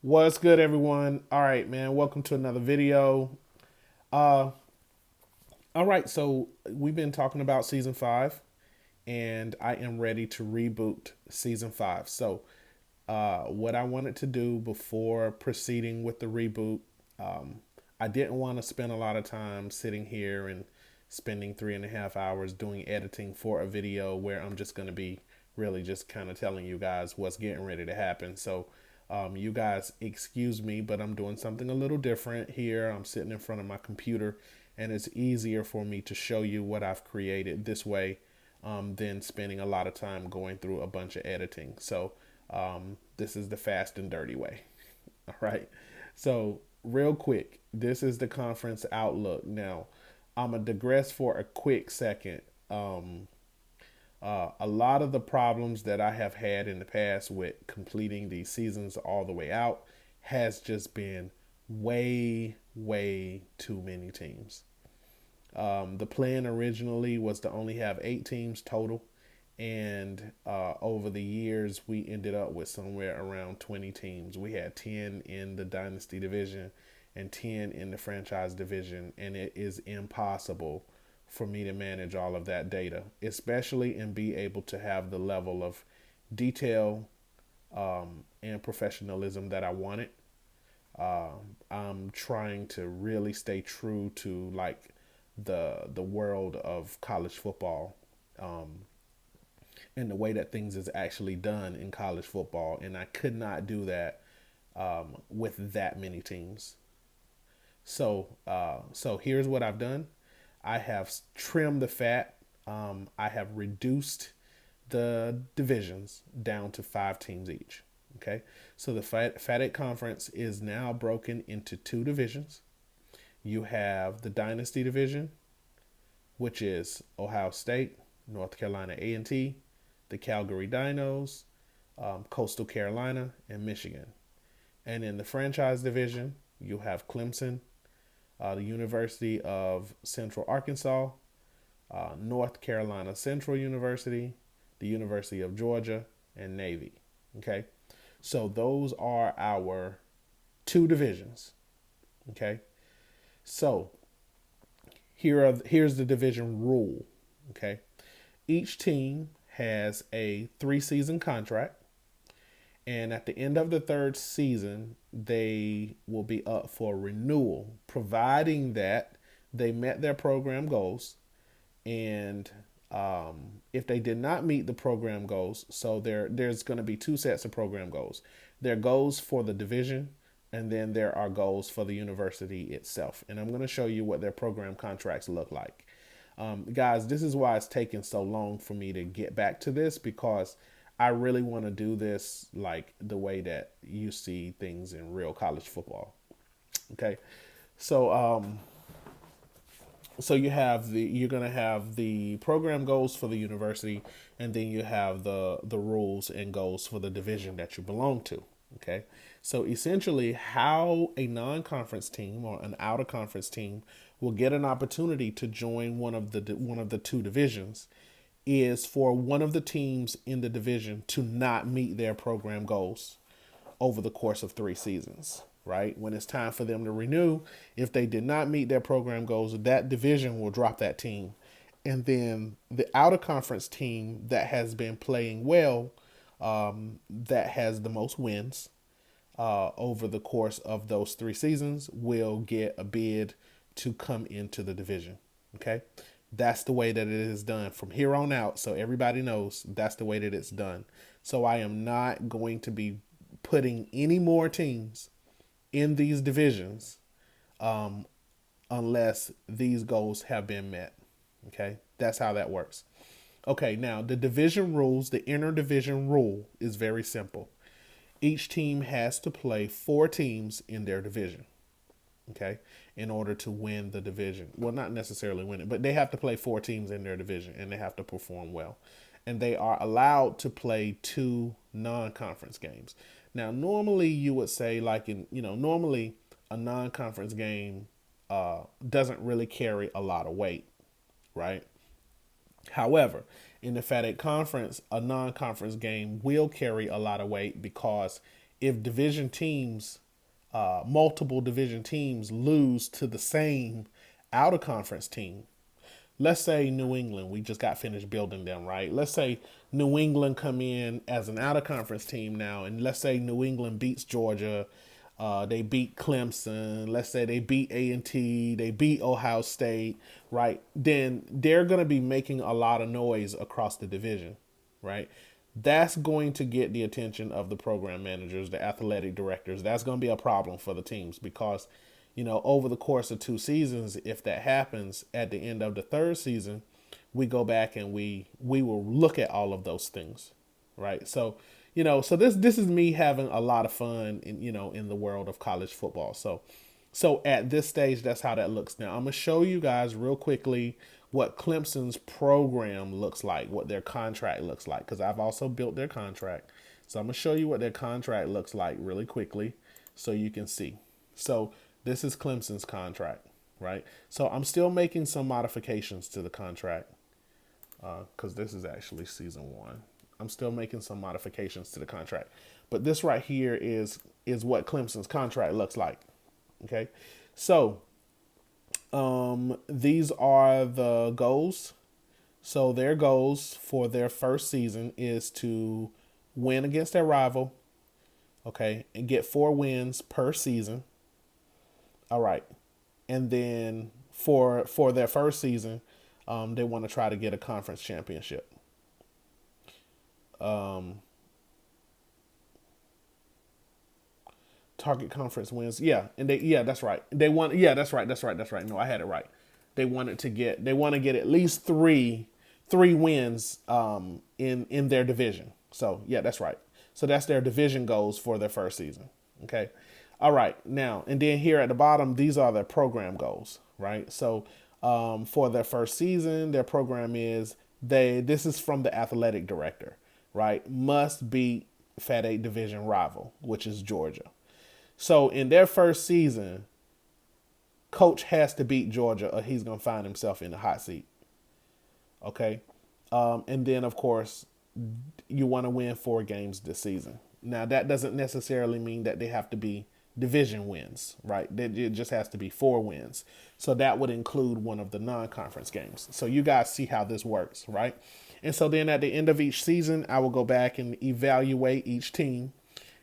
What's good, everyone? All right, man. Welcome to another video. Uh, all right, so we've been talking about season five, and I am ready to reboot season five. So, what I wanted to do before proceeding with the reboot, um, I didn't want to spend a lot of time sitting here and spending 3.5 hours doing editing for a video where I'm just going to be really just kind of telling you guys what's getting ready to happen. So, you guys excuse me, but I'm doing something a little different here. I'm sitting in front of my computer, and it's easier for me to show you what I've created this way than spending a lot of time going through a bunch of editing. So, this is the fast and dirty way. All right. So, real quick, this is the conference outlook. Now, I'm going to digress for a quick second. A lot of the problems that I have had in the past with completing these seasons all the way out has just been way too many teams. The plan originally was to only have 8 teams total, and over the years, we ended up with somewhere around 20 teams. We had 10 in the Dynasty division and 10 in the franchise division, and it is impossible for me to manage all of that data, especially and be able to have the level of detail and professionalism that I wanted. I'm trying to really stay true to like the world of college football, and the way that things is actually done in college football, and I could not do that with that many teams. So here's what I've done. I have trimmed the fat. I have reduced the divisions down to 5 teams each. Okay, so the Fat8 conference is now broken into 2 divisions. You have the Dynasty division, which is Ohio State, North Carolina A&T, the Calgary Dinos, Coastal Carolina, and Michigan. And in the franchise division, you have Clemson, the University of Central Arkansas, North Carolina Central University, the University of Georgia, and Navy. Okay, so those are our 2 divisions. Okay, so here's the division rule. Okay, each team has a 3-season contract, and at the end of the third season, they will be up for renewal, providing that they met their program goals. And if they did not meet the program goals, so there's going to be 2 sets of program goals. There are goals for the division, and then there are goals for the university itself. And I'm going to show you what their program contracts look like. Guys, this is why it's taking so long for me to get back to this, because I really want to do this like the way that you see things in real college football. Okay, so you're gonna have the program goals for the university, and then you have the rules and goals for the division that you belong to. Okay, so essentially, how a non-conference team or an out-of-conference team will get an opportunity to join one of the 2 divisions is for one of the teams in the division to not meet their program goals over the course of 3 seasons, right? When it's time for them to renew, if they did not meet their program goals, that division will drop that team. And then the out of conference team that has been playing well, that has the most wins over the course of those 3 seasons, will get a bid to come into the division. Okay. That's the way that it is done from here on out. So everybody knows that's the way that it's done. So I am not going to be putting any more teams in these divisions unless these goals have been met. Okay, that's how that works. Okay, now the division rules, the interdivision rule is very simple. Each team has to play 4 teams in their division. Okay, in order to win the division. Well, not necessarily win it, but they have to play 4 teams in their division, and they have to perform well. And they are allowed to play 2 non-conference games. Now, normally you would say, like normally a non-conference game doesn't really carry a lot of weight, right? However, in the Fat8 conference, a non-conference game will carry a lot of weight because if division teams, multiple division teams lose to the same out of conference team, let's say New England, we just got finished building them, right? Let's say New England come in as an out of conference team now, and let's say New England beats Georgia, they beat Clemson, let's say they beat A&T, they beat Ohio State, right? Then they're going to be making a lot of noise across the division, right? That's going to get the attention of the program managers, the athletic directors. That's going to be a problem for the teams because, over the course of 2 seasons, if that happens at the end of the third season, we go back and we will look at all of those things, right? So, so this is me having a lot of fun in the world of college football. So at this stage, that's how that looks. Now I'm gonna show you guys real quickly what Clemson's program looks like, what their contract looks like, because I've also built their contract. So I'm gonna show you what their contract looks like really quickly so you can see. So this is Clemson's contract, right? So I'm still making some modifications to the contract because this is actually season 1. I'm still making some modifications to the contract, but this right here is what Clemson's contract looks like. Okay, so these are the goals. So their goals for their first season is to win against their rival, okay, and get 4 wins per season. All right, and then for their first season, they want to try to get a conference championship. Target conference wins. Yeah, and that's right. They want that's right. No, I had it right. They want to get at least three wins in their division. So, yeah, that's right. So that's their division goals for their first season. Okay. All right. Now, and then here at the bottom, these are their program goals, right? So, for their first season, their program is this is from the athletic director, right? Must beat Fat8 division rival, which is Georgia. So in their first season, coach has to beat Georgia or he's going to find himself in the hot seat. Okay. And then, of course, you want to win 4 games this season. Now, that doesn't necessarily mean that they have to be division wins, right? It just has to be 4 wins. So that would include one of the non-conference games. So you guys see how this works, right? And so then at the end of each season, I will go back and evaluate each team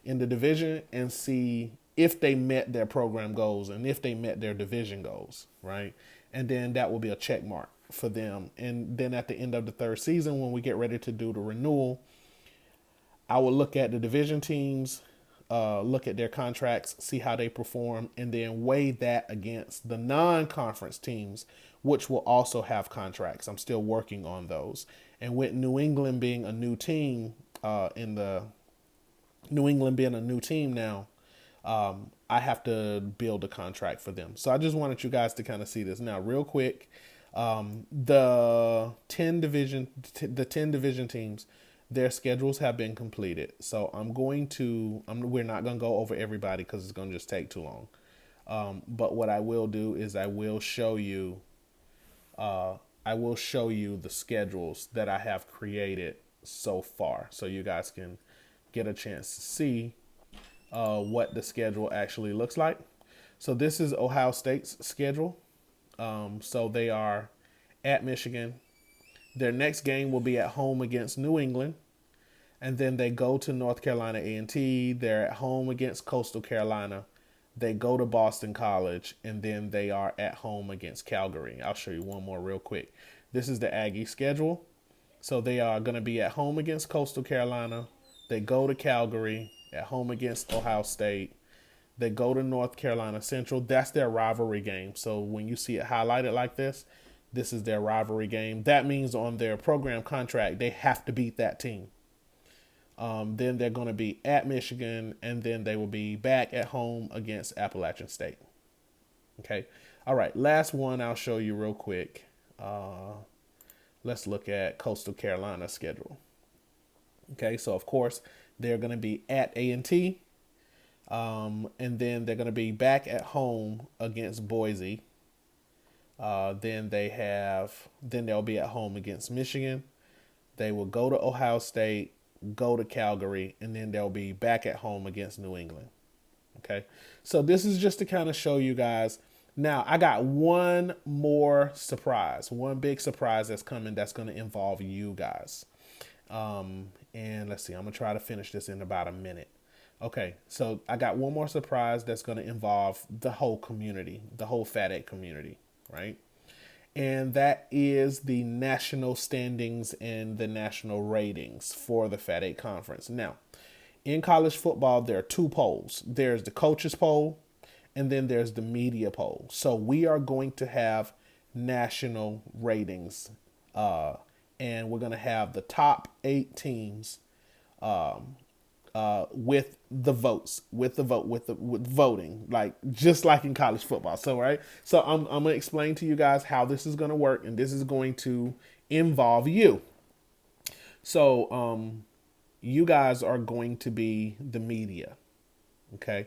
in the division and see if they met their program goals and if they met their division goals, right? And then that will be a check mark for them. And then at the end of the third season, when we get ready to do the renewal, I will look at the division teams, look at their contracts, see how they perform, and then weigh that against the non-conference teams, which will also have contracts. I'm still working on those. And with New England being a new team, now, I have to build a contract for them. So I just wanted you guys to kind of see this now real quick. The 10 division teams, their schedules have been completed. So we're not going to go over everybody because it's going to just take too long. But what I will do is I will show you the schedules that I have created so far, so you guys can get a chance to see what the schedule actually looks like. So this is Ohio State's schedule. So they are at Michigan. Their next game will be at home against New England. And then they go to North Carolina A&T. They're at home against Coastal Carolina. They go to Boston College. And then they are at home against Calgary. I'll show you one more real quick. This is the Aggie schedule. So they are going to be at home against Coastal Carolina. They go to Calgary, at home against Ohio State. They go to North Carolina Central. That's their rivalry game. So when you see it highlighted like this is their rivalry game. That means on their program contract, they have to beat that team. Then they're going to be at Michigan, and then they will be back at home against Appalachian State. Okay. All right. Last one I'll show you real quick. Let's look at Coastal Carolina's schedule. Okay. So, of course, they're going to be at A&T. And then they're going to be back at home against Boise. Then they'll be at home against Michigan. They will go to Ohio State, go to Calgary, and then they'll be back at home against New England. Okay. So this is just to kind of show you guys. Now, I got one more surprise, one big surprise that's coming that's going to involve you guys. And let's see, I'm going to try to finish this in about a minute. Okay, so I got one more surprise that's going to involve the whole community, the whole Fat8 community, right? And that is the national standings and the national ratings for the Fat8 conference. Now, in college football, there are two polls. There's the coaches poll, and then there's the media poll. So we are going to have national ratings, and we're going to have the top 8 teams with the votes, with voting, like just like in college football. So right, so I'm gonna explain to you guys how this is gonna work, and this is going to involve you. So you guys are going to be the media, okay?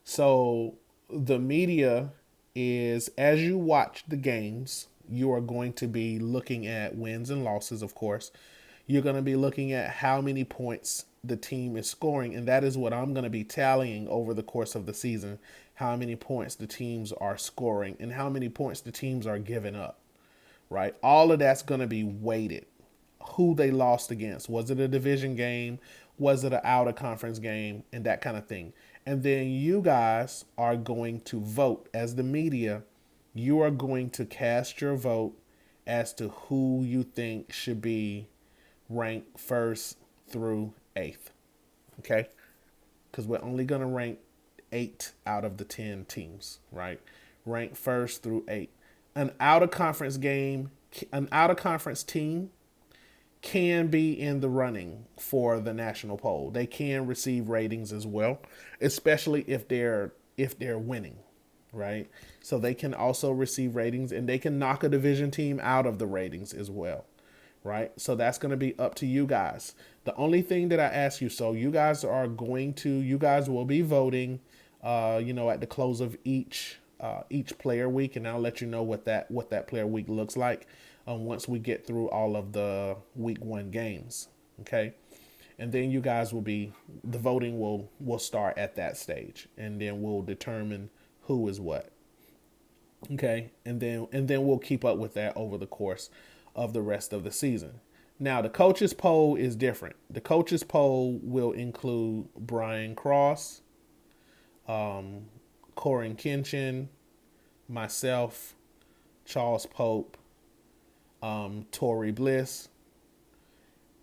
So the media is, as you watch the games, you are going to be looking at wins and losses, of course. You're going to be looking at how many points the team is scoring, and that is what I'm going to be tallying over the course of the season, how many points the teams are scoring and how many points the teams are giving up, right? All of that's going to be weighted. Who they lost against. Was it a division game? Was it an out of conference game? And that kind of thing. And then you guys are going to vote as the media. You are going to cast your vote as to who you think should be ranked 1st through 8th. Okay? Because we're only going to rank 8 out of the 10 teams, right? Rank 1st through 8. An out of conference game, an out of conference team can be in the running for the national poll. They can receive ratings as well, especially if they're winning, right? So they can also receive ratings, and they can knock a division team out of the ratings as well, right? So that's going to be up to you guys. The only thing that I ask you, so you guys will be voting, at the close of each player week, and I'll let you know what that player week looks like once we get through all of the week 1 games. Okay. And then you guys the voting will start at that stage, and then we'll determine who is what. Okay. And then we'll keep up with that over the course of the rest of the season. Now, the coaches poll is different. The coaches poll will include Brian Cross, Corin Kinchin, myself, Charles Pope, Tory Bliss.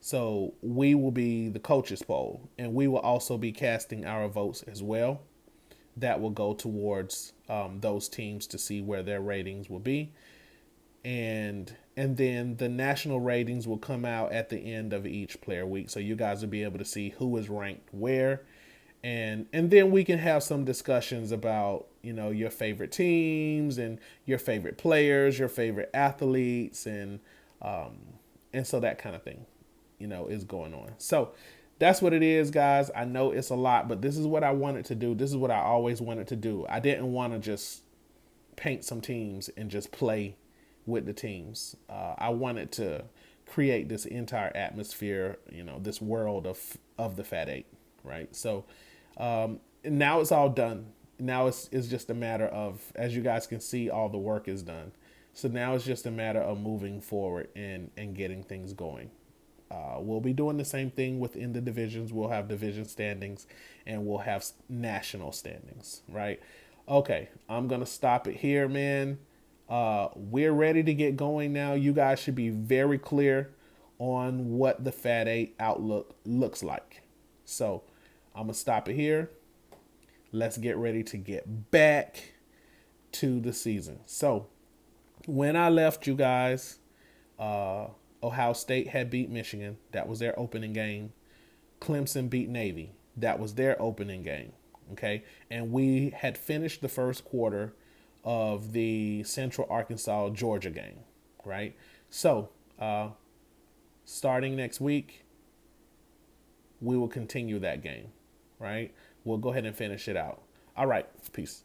So we will be the coaches poll, and we will also be casting our votes as well. That will go towards those teams to see where their ratings will be. And then the national ratings will come out at the end of each player week. So you guys will be able to see who is ranked where. And then we can have some discussions about, your favorite teams and your favorite players, your favorite athletes, and so that kind of thing, is going on. So that's what it is, guys. I know it's a lot, but this is what I wanted to do. This is what I always wanted to do. I didn't want to just paint some teams and just play with the teams. I wanted to create this entire atmosphere, this world of the Fat8, right? So now it's all done. Now it's just a matter of, as you guys can see, all the work is done. So now it's just a matter of moving forward and getting things going. We'll be doing the same thing within the divisions. We'll have division standings, and we'll have national standings, right? Okay, I'm going to stop it here, man. We're ready to get going now. You guys should be very clear on what the Fat8 outlook looks like. So I'm going to stop it here. Let's get ready to get back to the season. So when I left you guys, Ohio State had beat Michigan. That was their opening game. Clemson beat Navy. That was their opening game. Okay. And we had finished the first quarter of the Central Arkansas Georgia game. Right. So starting next week, we will continue that game. Right. We'll go ahead and finish it out. All right. Peace.